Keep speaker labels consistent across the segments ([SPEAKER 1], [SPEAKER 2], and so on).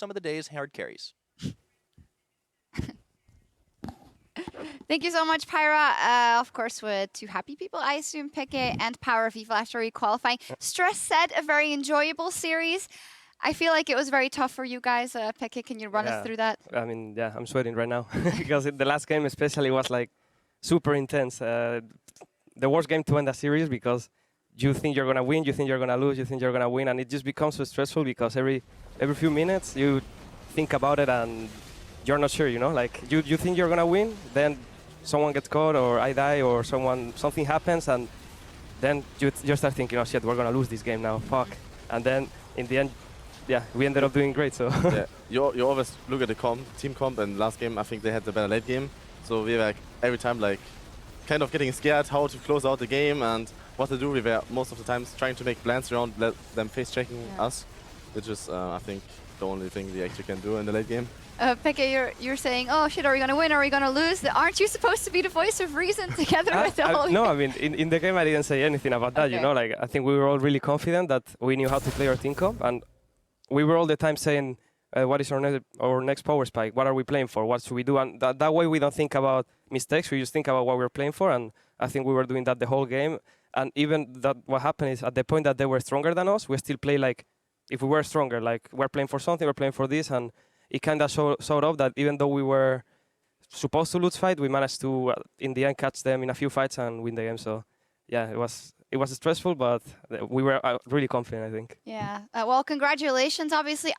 [SPEAKER 1] some of the day's hard carries.
[SPEAKER 2] Thank you so much, Pyra. Of course, with two happy people, I assume, Peke and Power of Evil after re-qualifying. Stress said a very enjoyable series. I feel like it was very tough for you guys. Peke, can you run us through that?
[SPEAKER 3] I mean, yeah, I'm sweating right now because the last game especially was like super intense. The worst game to end a series because you think you're gonna win, you think you're gonna lose, you think you're gonna win, and it just becomes so stressful because every few minutes you think about it and you're not sure, you know, like you think you're gonna win, then someone gets caught or I die or something happens, and then you start thinking, oh shit, we're gonna lose this game now, fuck. And then in the end, yeah, we ended up doing great. So
[SPEAKER 4] yeah, you always look at the team comp, and last game I think they had the better late game, so we were like, every time like kind of getting scared how to close out the game and what to do. We were most of the times trying to make plans around them face checking us, which is I think the only thing we actually can do in the late game.
[SPEAKER 2] Peke, you're saying, oh shit, are we gonna win? Are we gonna lose? Aren't you supposed to be the voice of reason together with the whole?
[SPEAKER 3] No, I mean in the game I didn't say anything about that. You know, like I think we were all really confident that we knew how to play our team comp, and we were all the time saying, what is our next power spike? What are we playing for? What should we do? And that way we don't think about mistakes. We just think about what we're playing for, and I think we were doing that the whole game. And even that, what happened is at the point that they were stronger than us, we still play like if we were stronger. Like we're playing for something, we're playing for this, and it kind of showed off that even though we were supposed to lose fight, we managed to in the end catch them in a few fights and win the game. So yeah, it was stressful, but we were really confident, I think.
[SPEAKER 2] Yeah. Well, congratulations. Obviously,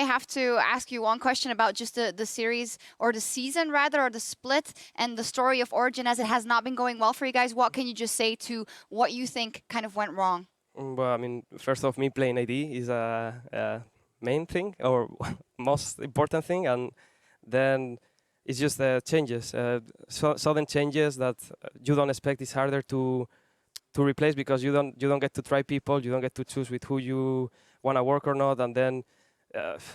[SPEAKER 2] I have to ask you one question about just the series or the season rather, or the split and the story of Origen, as it has not been going well for you guys. What can you just say to what you think kind of went wrong?
[SPEAKER 3] Well, I mean, first off, me playing AD is a main thing or most important thing, and then it's just changes, sudden changes that you don't expect. It's harder to replace because you don't get to try people, you don't get to choose with who you want to work or not, and then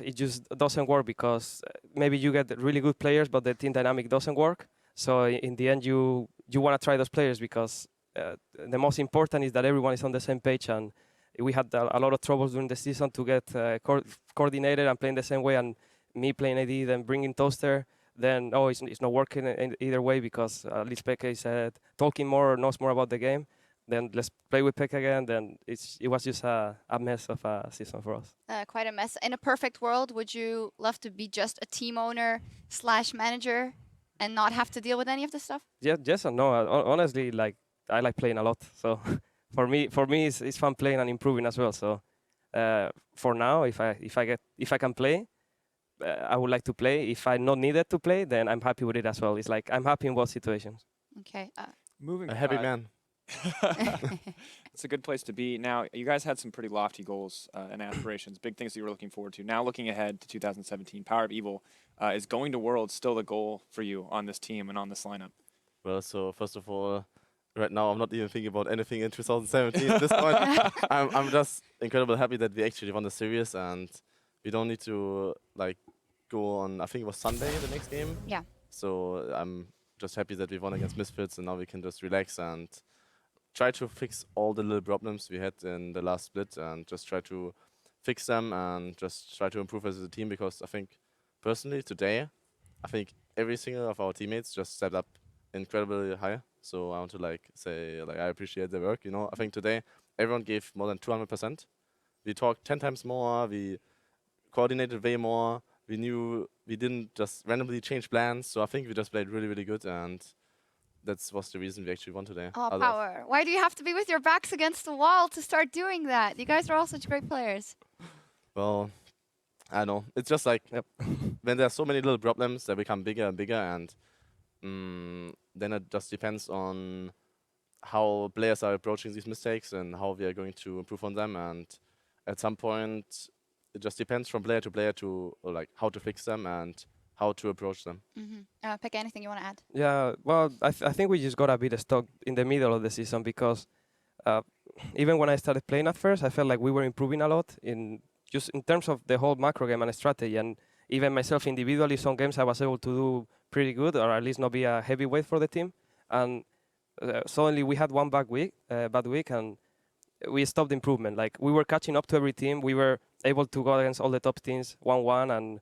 [SPEAKER 3] it just doesn't work because maybe you get really good players, but the team dynamic doesn't work. So in the end, you want to try those players because the most important is that everyone is on the same page, and we had a lot of troubles during the season to get coordinated and playing the same way, and me playing AD, then bringing Toaster, then it's not working in either way because at least Peke is talking more, knows more about the game. Then let's play with Peke again. Then it was just a mess of a season for us.
[SPEAKER 2] Quite a mess. In a perfect world, would you love to be just a team owner / manager and not have to deal with any of this stuff?
[SPEAKER 3] Yeah, yes and no. Honestly, like I like playing a lot. So for me, it's fun playing and improving as well. So for now, if I can play, I would like to play. If I'm not needed to play, then I'm happy with it as well. It's like I'm happy in both situations.
[SPEAKER 2] Okay.
[SPEAKER 5] Moving
[SPEAKER 4] A happy man.
[SPEAKER 5] It's a good place to be. Now, you guys had some pretty lofty goals and aspirations, big things that you were looking forward to. Now, looking ahead to 2017, Power of Evil, is going to Worlds still the goal for you on this team and on this lineup?
[SPEAKER 4] Well, so first of all, right now I'm not even thinking about anything in 2017 at this point. I'm just incredibly happy that we actually won the series and we don't need to like go on. I think it was Sunday the next game.
[SPEAKER 2] Yeah.
[SPEAKER 4] So I'm just happy that we won against Misfits and now we can just relax and try to fix all the little problems we had in the last split and just try to fix them and just try to improve as a team, because I think personally today, I think every single of our teammates just stepped up incredibly high. So I want to like say like I appreciate their work. You know, I think today everyone gave more than 200%. We talked 10 times more. We coordinated way more. We knew we didn't just randomly change plans. So I think we just played really, really good, and that was the reason we actually won today.
[SPEAKER 2] Oh, Power. Why do you have to be with your backs against the wall to start doing that? You guys are all such great players.
[SPEAKER 4] Well, I know. It's just like when there are so many little problems, they become bigger and bigger, and then it just depends on how players are approaching these mistakes and how we are going to improve on them. And at some point, it just depends from player to player to like how to fix them and how to approach them.
[SPEAKER 2] Pick anything you want to add.
[SPEAKER 3] Yeah, well, I think we just got a bit stuck in the middle of the season because even when I started playing at first, I felt like we were improving a lot in terms of the whole macro game and strategy. And even myself individually, some games I was able to do pretty good, or at least not be a heavyweight for the team. And suddenly we had one bad week, and we stopped improvement. Like we were catching up to every team. We were able to go against all the top teams 1-1, and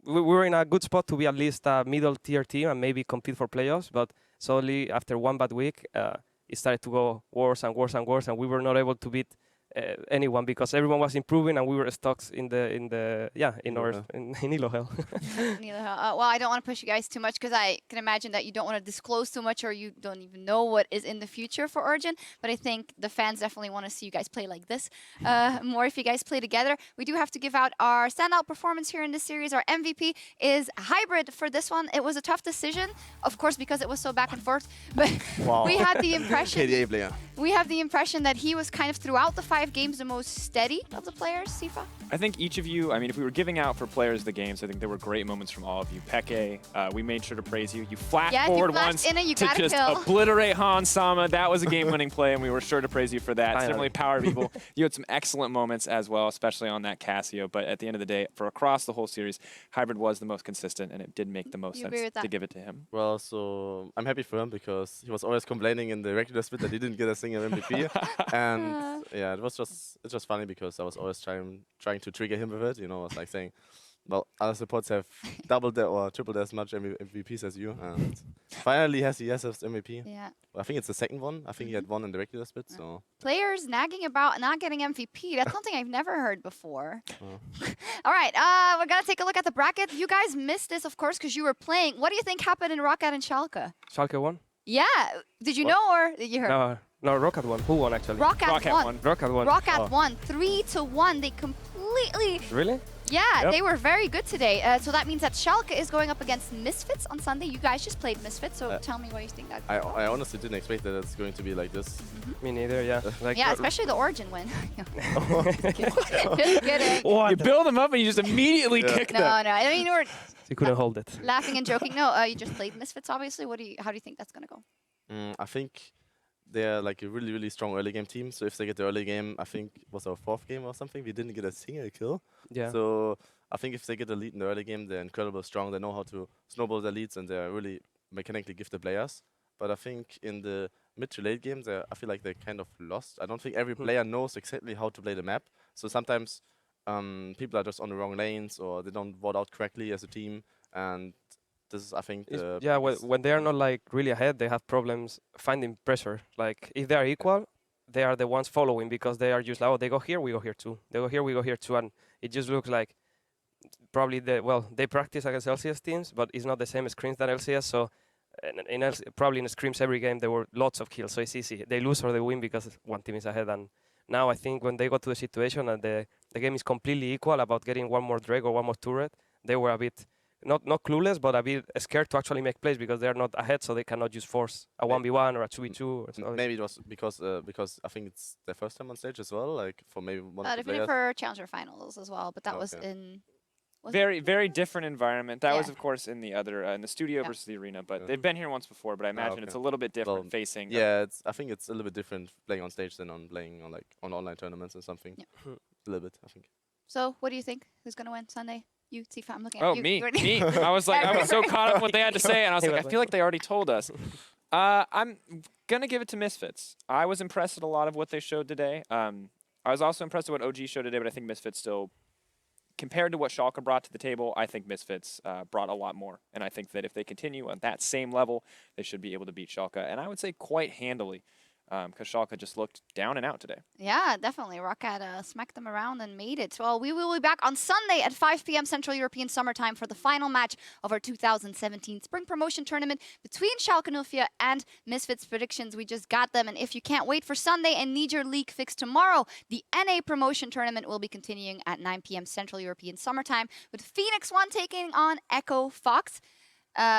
[SPEAKER 3] we were in a good spot to be at least a middle tier team and maybe compete for playoffs. But suddenly, after one bad week, it started to go worse and worse and worse, and we were not able to beat anyone because everyone was improving and we were stuck in Elo hell.
[SPEAKER 2] Well, I don't want to push you guys too much because I can imagine that you don't want to disclose too much or you don't even know what is in the future for Origen. But I think the fans definitely want to see you guys play like this more if you guys play together. We do have to give out our standout performance here in this series. Our MVP is Hybrid for this one. It was a tough decision, of course, because it was so back and forth. But we had the impression.
[SPEAKER 4] KDA player.
[SPEAKER 2] We have the impression that he was kind of throughout the 5 games the most steady of the players, Sifa.
[SPEAKER 5] I think each of you, I mean, if we were giving out for players of the games, I think there were great moments from all of you. Peke, we made sure to praise you. You flashed forward once
[SPEAKER 2] in
[SPEAKER 5] to just obliterate Hans Sama. That was a game-winning play, and we were sure to praise you for that. Certainly Power of Evil. You had some excellent moments as well, especially on that Casio. But at the end of the day, for across the whole series, Hybrid was the most consistent, and it did make the most sense to give it to him.
[SPEAKER 4] Well, so I'm happy for him because he was always complaining in the regular split that he didn't get a single MVP. And yeah, it's just funny because I was always trying to trigger him with it. You know, I was like saying, well, other supports have doubled or tripled as much MVPs as you, and finally he has his MVP.
[SPEAKER 2] Yeah.
[SPEAKER 4] Well, I think it's the second one. I think he had one in the regular split. So
[SPEAKER 2] players nagging about not getting MVP. That's something I've never heard before. All right, we're gonna take a look at the bracket. You guys missed this, of course, because you were playing. What do you think happened in Rocket and Schalke?
[SPEAKER 3] Schalke won?
[SPEAKER 2] Yeah. Did you know or did you heard?
[SPEAKER 3] No, Rocket won. Who won actually?
[SPEAKER 2] Rocket won.
[SPEAKER 3] Rocket won.
[SPEAKER 2] Rocket won 3-1. They completely.
[SPEAKER 3] Really?
[SPEAKER 2] Yeah, they were very good today. So that means that Schalke is going up against Misfits on Sunday. You guys just played Misfits, so tell me why you think that.
[SPEAKER 4] I honestly didn't expect that it's going to be like this.
[SPEAKER 3] Me neither, yeah. Like
[SPEAKER 2] yeah, especially the Origen win. Just kidding.
[SPEAKER 5] You build them up and you just immediately kick them.
[SPEAKER 2] No, I mean, we're
[SPEAKER 3] you couldn't hold it.
[SPEAKER 2] laughing and joking. No, you just played Misfits, obviously. How do you think that's going to go?
[SPEAKER 4] I think they're like a really, really strong early game team. So if they get the early game, I think it was our 4th game or something, we didn't get a single kill.
[SPEAKER 3] Yeah.
[SPEAKER 4] So I think if they get a lead in the early game, they're incredibly strong. They know how to snowball their leads and they're really mechanically gifted players. But I think in the mid to late games, I feel like they're kind of lost. I don't think every player knows exactly how to play the map. So sometimes people are just on the wrong lanes or they don't vote out correctly as a team. And this is, I think,
[SPEAKER 3] when they are not like really ahead, they have problems finding pressure. Like if they are equal, they are the ones following because they are just like, oh, they go here, we go here too. They go here, we go here too, and it just looks like probably they practice against LCS teams, but it's not the same screens than LCS. So probably in scrims every game there were lots of kills, so it's easy. They lose or they win because one team is ahead. And now I think when they got to the situation and the game is completely equal about getting one more Drake or one more turret, they were a bit. Not clueless, but a bit scared to actually make plays because they are not ahead, so they cannot just force a 1v1 or a 2v2. Or
[SPEAKER 4] maybe it was because I think it's their first time on stage as well. Like for maybe one of the
[SPEAKER 2] players. For Challenger Finals as well, but that was in.
[SPEAKER 5] Very different environment. That was, of course, in the other in the studio versus the arena. But they've been here once before. But I imagine it's a little bit different facing.
[SPEAKER 4] Yeah, I think it's a little bit different playing on stage than on playing on online tournaments or something. Yeah. A little bit, I think.
[SPEAKER 2] So, what do you think? Who's gonna win Sunday? You, Tifa, I'm looking
[SPEAKER 5] at
[SPEAKER 2] you.
[SPEAKER 5] Me. I was like, I was so caught up in what they had to say, and I was like, I feel like they already told us. I'm gonna give it to Misfits. I was impressed at a lot of what they showed today. I was also impressed with what OG showed today, but I think Misfits still, compared to what Schalke brought to the table, I think Misfits brought a lot more. And I think that if they continue on that same level, they should be able to beat Schalke. And I would say quite handily. Because Schalke just looked down and out today.
[SPEAKER 2] Yeah, definitely. Rocket smacked them around and made it. Well, we will be back on Sunday at 5 p.m. Central European Summertime for the final match of our 2017 Spring Promotion Tournament between Schalke 04 and Misfits. Predictions, we just got them. And if you can't wait for Sunday and need your league fix tomorrow, the NA Promotion Tournament will be continuing at 9 p.m. Central European Summertime with Phoenix One taking on Echo Fox.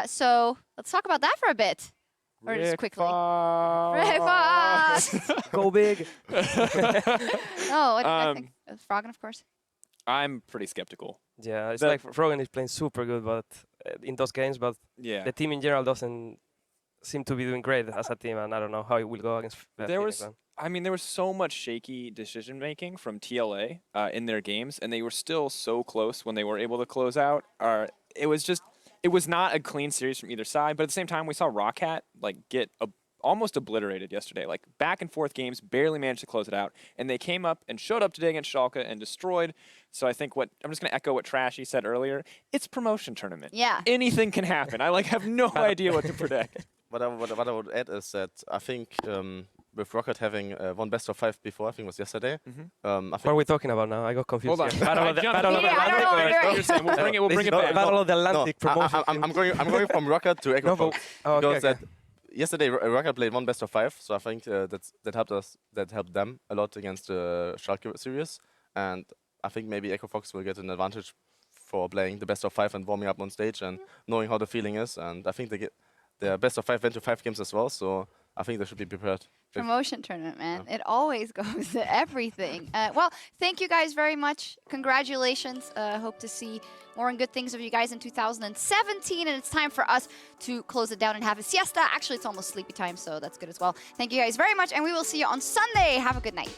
[SPEAKER 2] So let's talk about that for a bit. Or just quickly. Rick Fox!
[SPEAKER 3] Go big!
[SPEAKER 2] No, what do you think? Froggen, of course.
[SPEAKER 5] I'm pretty skeptical.
[SPEAKER 3] Yeah, it's like Froggen is playing super good, but in those games, but the team in general doesn't seem to be doing great as a team, and I don't know how it will go against
[SPEAKER 5] there was so much shaky decision making from TLA in their games, and they were still so close when they were able to close out. It was not a clean series from either side, but at the same time, we saw Rockhat get almost obliterated yesterday. Like back and forth games, barely managed to close it out. And they came up and showed up today against Schalke and destroyed. So I think I'm just going to echo what Trashy said earlier. It's promotion tournament.
[SPEAKER 2] Yeah.
[SPEAKER 5] Anything can happen. I have no idea what to predict.
[SPEAKER 4] What I would add is that I think with Rocket having won best of 5 before, I think it was yesterday. I
[SPEAKER 3] What are
[SPEAKER 4] think
[SPEAKER 3] we talking about now? I got confused.
[SPEAKER 5] Hold on.
[SPEAKER 3] here. Battle of the,
[SPEAKER 5] Yeah,
[SPEAKER 3] Battle of the
[SPEAKER 2] I don't know what
[SPEAKER 3] Atlantic.
[SPEAKER 2] you're saying.
[SPEAKER 5] We'll bring it. We'll
[SPEAKER 3] This
[SPEAKER 5] bring
[SPEAKER 3] is
[SPEAKER 5] it back.
[SPEAKER 3] Battle of the Atlantic promotion.
[SPEAKER 4] I'm going from Rocket to Echo
[SPEAKER 3] No, but-
[SPEAKER 4] Fox
[SPEAKER 3] oh,
[SPEAKER 4] because
[SPEAKER 3] okay.
[SPEAKER 4] yesterday Rocket played one best of 5, so I think that helped us. That helped them a lot against the Schalke series, and I think maybe Echo Fox will get an advantage for playing the best of 5 and warming up on stage and knowing how the feeling is. And I think their best of 5 went to 5 games as well, so I think they should be prepared.
[SPEAKER 2] Promotion tournament, man. It always goes to everything. Well, thank you guys very much. Congratulations. Hope to see more and good things of you guys in 2017. And it's time for us to close it down and have a siesta. Actually, it's almost sleepy time, so that's good as well. Thank you guys very much, and we will see you on Sunday. Have a good night.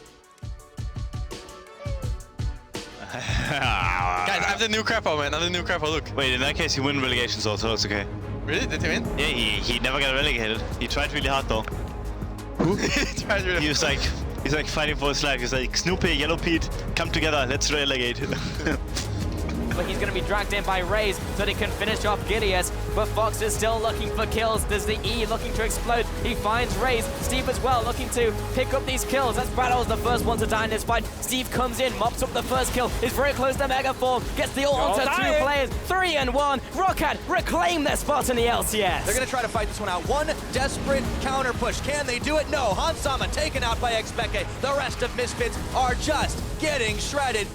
[SPEAKER 1] Guys, I have the new Crappo, man. I have the new Crappo, look.
[SPEAKER 6] Wait, in that case, he win relegations also, it's okay.
[SPEAKER 1] Really? Did he win?
[SPEAKER 6] Yeah, he never got relegated. He tried really hard though.
[SPEAKER 1] Who? He tried really
[SPEAKER 6] He was like, he's like fighting for his life. He's like, Snoopy, Yellow Pete, come together, let's relegate.
[SPEAKER 7] But he's going to be dragged in by Raze so they can finish off Gideus. But Fox is still looking for kills. There's the E looking to explode. He finds Raze. Steve as well looking to pick up these kills. That's Battle's the first one to die in this fight. Steve comes in, mops up the first kill. Is very close to Megaform. Gets the ult onto 2 players. 3 and 1. Rocket reclaim their spot in the LCS.
[SPEAKER 8] They're going to try to fight this one out. One desperate counter push. Can they do it? No. Hansama taken out by XPeke. The rest of Misfits are just getting shredded.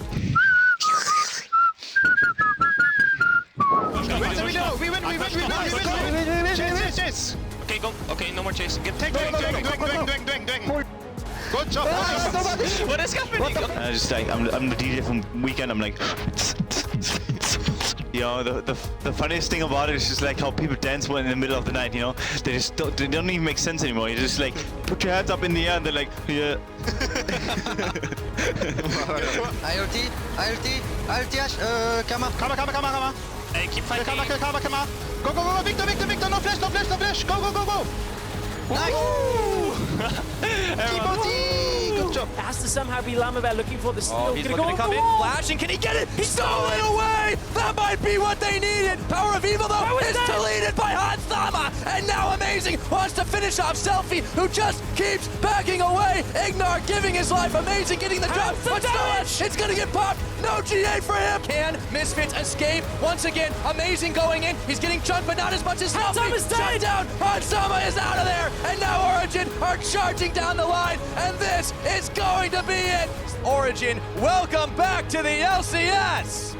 [SPEAKER 1] We win! Chase!
[SPEAKER 6] Okay, go. Okay, no more chasing. Get
[SPEAKER 1] Take doing. Good job!
[SPEAKER 6] What is happening? I just like, I'm the DJ from Weekend. I'm like, you know, the funniest thing about it is just like how people dance when in the middle of the night. You know, they don't even make sense anymore. You just like put your hands up in the air and they're like, yeah.
[SPEAKER 9] IoT, Kama.
[SPEAKER 6] Hey, keep fighting.
[SPEAKER 1] Kama. Go, Victor, no flash, go.
[SPEAKER 9] Nice.
[SPEAKER 1] Good job.
[SPEAKER 7] Has to somehow be Lamabelle looking for the steal.
[SPEAKER 8] Oh, he's
[SPEAKER 7] Gonna
[SPEAKER 8] looking
[SPEAKER 7] go
[SPEAKER 8] to come
[SPEAKER 7] on
[SPEAKER 8] in,
[SPEAKER 7] the wall.
[SPEAKER 8] flashing. Can he get it? He stole it away! That might be what they needed! Power of Evil, though, is deleted by Hansama! And now Amazing wants to finish off Selfie, who just keeps backing away! Ignar giving his life, Amazing getting the drop, but still it's gonna get popped! No GA for him! Can Misfits escape? Once again, Amazing going in. He's getting chunked, but not as much as Selfie! Shut down! Hansama is out of there! And now Origen are charging down the line, and this is going to be it! Origen, welcome back to the LCS!